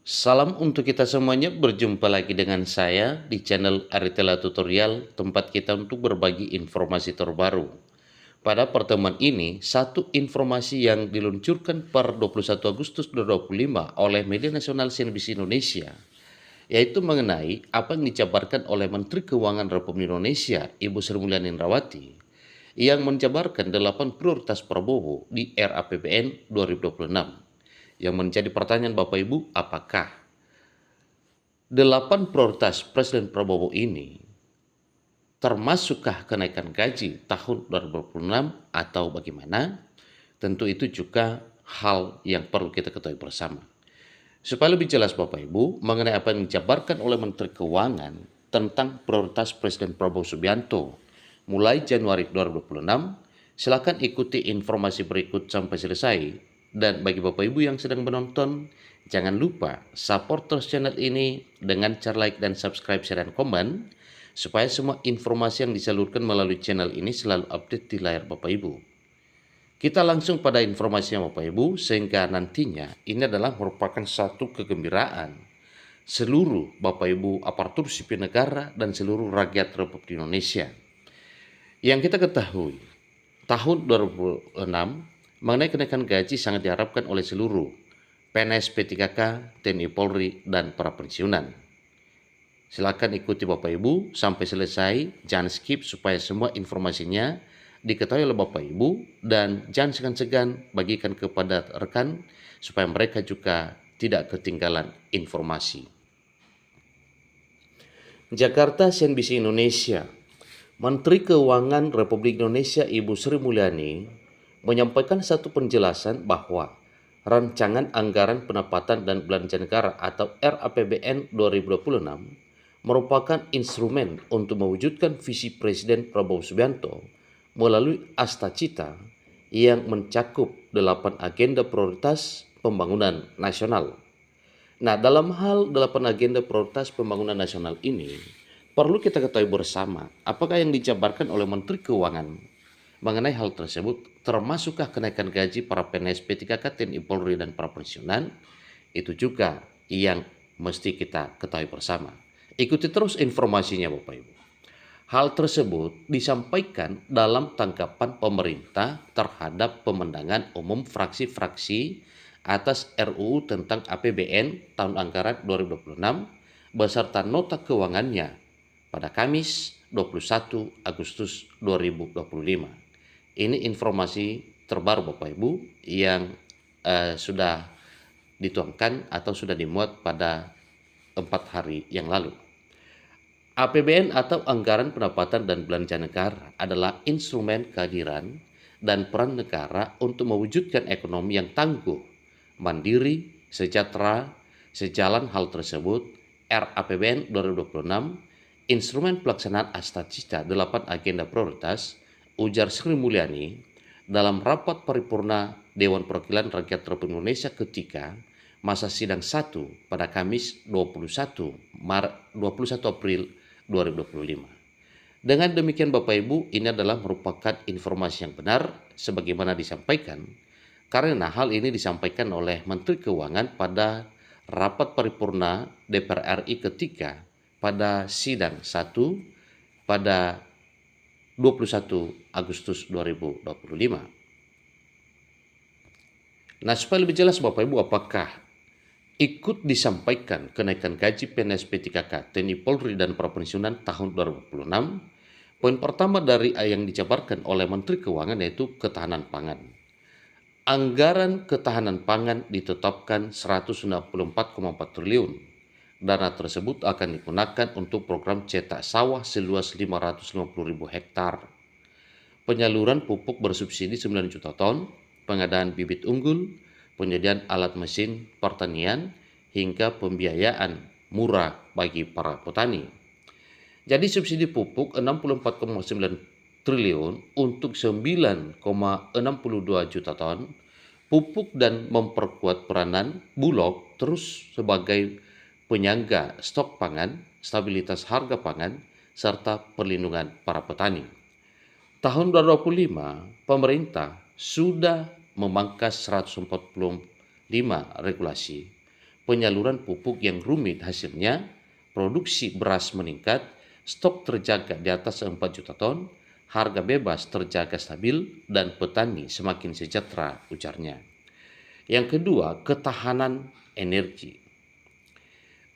Salam untuk kita semuanya, berjumpa lagi dengan saya di channel Aritela Tutorial, tempat kita untuk berbagi informasi terbaru. Pada pertemuan ini, satu informasi yang diluncurkan per 21 Agustus 2025 oleh media nasional CNBC Indonesia, yaitu mengenai apa yang dijabarkan oleh Menteri Keuangan Republik Indonesia, Ibu Sri Mulyani Indrawati, yang menjabarkan 8 prioritas Prabowo di RAPBN 2026. Yang menjadi pertanyaan Bapak Ibu, apakah 8 prioritas Presiden Prabowo ini termasukkah kenaikan gaji tahun 2026 atau bagaimana? Tentu itu juga hal yang perlu kita ketahui bersama. Supaya lebih jelas Bapak Ibu mengenai apa yang dijabarkan oleh Menteri Keuangan tentang prioritas Presiden Prabowo Subianto mulai Januari 2026, silakan ikuti informasi berikut sampai selesai. Dan bagi Bapak Ibu yang sedang menonton, jangan lupa support terus channel ini dengan cara like dan subscribe, share, dan komen, supaya semua informasi yang disalurkan melalui channel ini selalu update di layar Bapak Ibu. Kita langsung pada informasinya Bapak Ibu, sehingga nantinya ini adalah merupakan satu kegembiraan seluruh Bapak Ibu aparatur sipil negara dan seluruh rakyat Republik Indonesia. Yang kita ketahui, tahun 2006 mengenai kenaikan gaji sangat diharapkan oleh seluruh PNS P3K, TNI Polri, dan para pensiunan. Silakan ikuti Bapak Ibu sampai selesai, jangan skip supaya semua informasinya diketahui oleh Bapak Ibu, dan jangan segan-segan bagikan kepada rekan supaya mereka juga tidak ketinggalan informasi. Jakarta, CNBC Indonesia. Menteri Keuangan Republik Indonesia Ibu Sri Mulyani menyampaikan satu penjelasan bahwa rancangan anggaran pendapatan dan belanja negara atau RAPBN 2026 merupakan instrumen untuk mewujudkan visi Presiden Prabowo Subianto melalui Asta Cita yang mencakup 8 agenda prioritas pembangunan nasional. Nah, dalam hal 8 agenda prioritas pembangunan nasional ini, perlu kita ketahui bersama apakah yang dijabarkan oleh Menteri Keuangan mengenai hal tersebut, termasukkah kenaikan gaji para PNS P3K, TNI Polri, dan para pensiunan. Itu juga yang mesti kita ketahui bersama. Ikuti terus informasinya Bapak Ibu. Hal tersebut disampaikan dalam tanggapan pemerintah terhadap pemenangan umum fraksi-fraksi atas RUU tentang APBN tahun anggaran 2026 beserta nota keuangannya pada Kamis 21 Agustus 2025. Ini informasi terbaru Bapak Ibu yang sudah dituangkan atau sudah dimuat pada 4 hari yang lalu. APBN atau Anggaran Pendapatan dan Belanja Negara adalah instrumen kehadiran dan peran negara untuk mewujudkan ekonomi yang tangguh, mandiri, sejahtera. Sejalan hal tersebut, RAPBN 2026, instrumen pelaksanaan Asta Cita 8 agenda prioritas, ujar Sri Mulyani dalam rapat paripurna Dewan Perwakilan Rakyat Republik Indonesia ketika masa sidang 1 pada Kamis 21 April 2025. Dengan demikian Bapak Ibu, ini adalah merupakan informasi yang benar sebagaimana disampaikan, karena hal ini disampaikan oleh Menteri Keuangan pada rapat paripurna DPR RI ketika pada sidang 1 pada 21 Agustus 2025. Nah, supaya lebih jelas Bapak Ibu, apakah ikut disampaikan kenaikan gaji PNS P3K, TNI Polri, dan para pensiunan tahun 2026? Poin pertama dari yang dijabarkan oleh Menteri Keuangan yaitu ketahanan pangan. Anggaran ketahanan pangan ditetapkan 194,4 triliun. Dana tersebut akan digunakan untuk program cetak sawah seluas 550.000 hektar, penyaluran pupuk bersubsidi 9 juta ton, pengadaan bibit unggul, penyediaan alat mesin pertanian, hingga pembiayaan murah bagi para petani. Jadi subsidi pupuk 64,9 triliun untuk 9,62 juta ton pupuk dan memperkuat peranan Bulog terus sebagai penyangga stok pangan, stabilitas harga pangan, serta perlindungan para petani. Tahun 2025, pemerintah sudah memangkas 145 regulasi, penyaluran pupuk yang rumit, hasilnya produksi beras meningkat, stok terjaga di atas 4 juta ton, harga bebas terjaga stabil, dan petani semakin sejahtera, ujarnya. Yang kedua, ketahanan energi.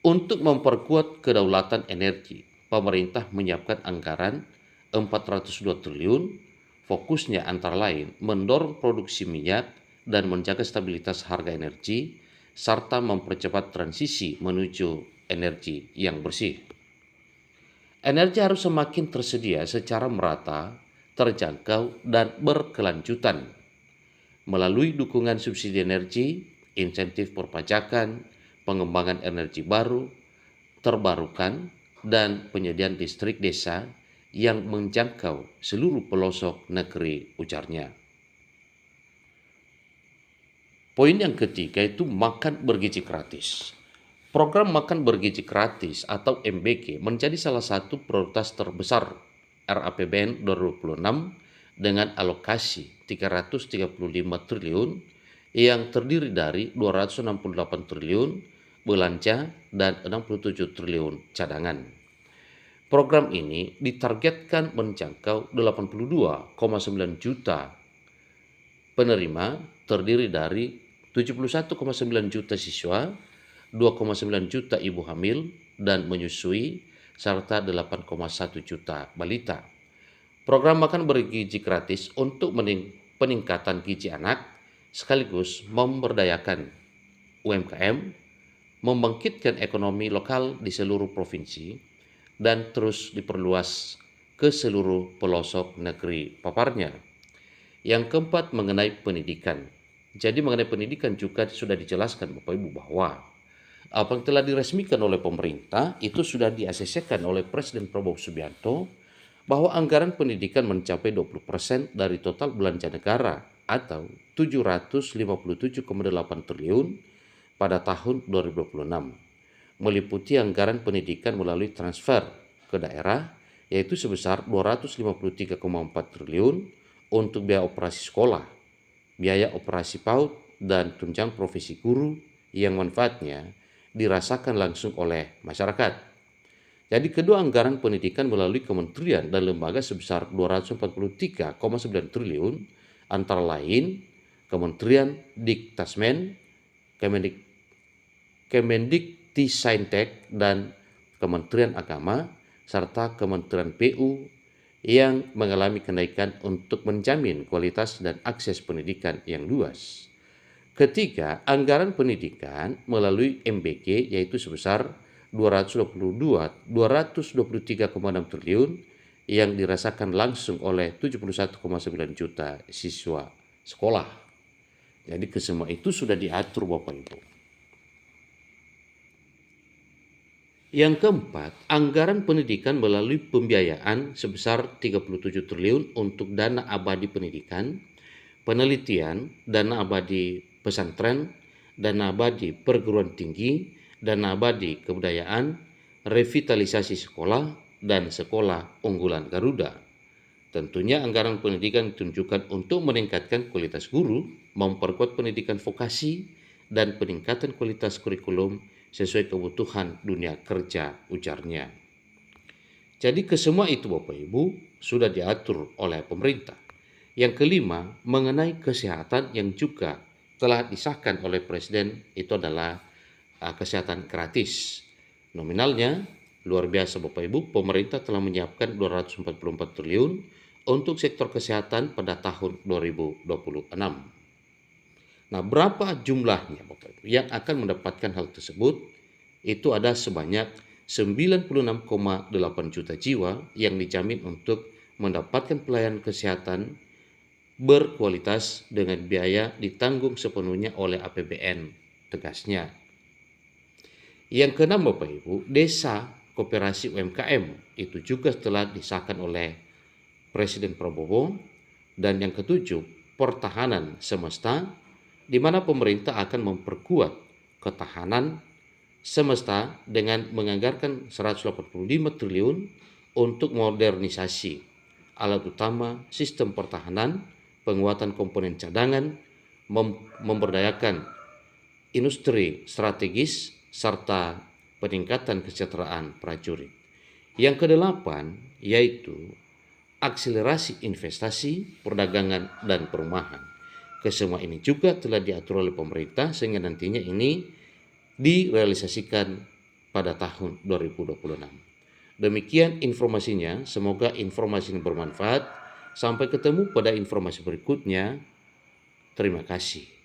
Untuk memperkuat kedaulatan energi, pemerintah menyiapkan anggaran 402 triliun, fokusnya antara lain mendorong produksi minyak dan menjaga stabilitas harga energi, serta mempercepat transisi menuju energi yang bersih. Energi harus semakin tersedia secara merata, terjangkau, dan berkelanjutan melalui dukungan subsidi energi, insentif perpajakan, pengembangan energi baru, terbarukan, dan penyediaan listrik desa yang menjangkau seluruh pelosok negeri, ujarnya. Poin yang ketiga itu makan bergizi gratis. Program makan bergizi gratis atau MBG menjadi salah satu prioritas terbesar RAPBN 2026 dengan alokasi 335 triliun yang terdiri dari 268 triliun belanja dan 67 triliun cadangan. Program ini ditargetkan menjangkau 82,9 juta penerima, terdiri dari 71,9 juta siswa, 2,9 juta ibu hamil dan menyusui, serta 8,1 juta balita. Program makan bergizi gratis untuk peningkatan gizi anak sekaligus memberdayakan UMKM, membangkitkan ekonomi lokal di seluruh provinsi, dan terus diperluas ke seluruh pelosok negeri paparnya. Yang keempat, mengenai pendidikan. Jadi mengenai pendidikan juga sudah dijelaskan Bapak Ibu bahwa apa yang telah diresmikan oleh pemerintah itu sudah di-ACC-kan oleh Presiden Prabowo Subianto bahwa anggaran pendidikan mencapai 20% dari total belanja negara atau 757,8 triliun pada tahun 2026, meliputi anggaran pendidikan melalui transfer ke daerah yaitu sebesar 253,4 triliun untuk biaya operasi sekolah, biaya operasi PAUD, dan tunjangan profesi guru yang manfaatnya dirasakan langsung oleh masyarakat. Jadi kedua anggaran pendidikan melalui kementerian dan lembaga sebesar 243,9 triliun antara lain Kementerian Diktasmen, Kemendiktissaintek, dan Kementerian Agama, serta Kementerian PU yang mengalami kenaikan untuk menjamin kualitas dan akses pendidikan yang luas. Ketiga, anggaran pendidikan melalui MBG yaitu sebesar 223,6 triliun yang dirasakan langsung oleh 71,9 juta siswa sekolah. Jadi kesemua itu sudah diatur Bapak Ibu. Yang keempat, anggaran pendidikan melalui pembiayaan sebesar 37 triliun untuk dana abadi pendidikan, penelitian, dana abadi pesantren, dana abadi perguruan tinggi, dana abadi kebudayaan, revitalisasi sekolah, dan sekolah unggulan Garuda. Tentunya anggaran pendidikan ditunjukkan untuk meningkatkan kualitas guru, memperkuat pendidikan vokasi, dan peningkatan kualitas kurikulum sesuai kebutuhan dunia kerja, ujarnya. Jadi kesemua itu Bapak Ibu sudah diatur oleh pemerintah. Yang kelima, mengenai kesehatan yang juga telah disahkan oleh Presiden itu adalah kesehatan gratis. Nominalnya luar biasa Bapak Ibu, pemerintah telah menyiapkan 244 triliun untuk sektor kesehatan pada tahun 2026. Nah, berapa jumlahnya Bapak Ibu yang akan mendapatkan hal tersebut? Itu ada sebanyak 96,8 juta jiwa yang dijamin untuk mendapatkan pelayanan kesehatan berkualitas dengan biaya ditanggung sepenuhnya oleh APBN, tegasnya. Yang keenam Bapak Ibu, desa koperasi UMKM itu juga telah disahkan oleh Presiden Prabowo. Dan yang ketujuh, pertahanan semesta, di mana pemerintah akan memperkuat ketahanan semesta dengan menganggarkan 185 triliun untuk modernisasi alat utama sistem pertahanan, penguatan komponen cadangan, memberdayakan industri strategis, serta peningkatan kesejahteraan prajurit. Yang kedelapan yaitu akselerasi investasi, perdagangan, dan perumahan. Kesemua ini juga telah diatur oleh pemerintah sehingga nantinya ini direalisasikan pada tahun 2026. Demikian informasinya, semoga informasi ini bermanfaat. Sampai ketemu pada informasi berikutnya. Terima kasih.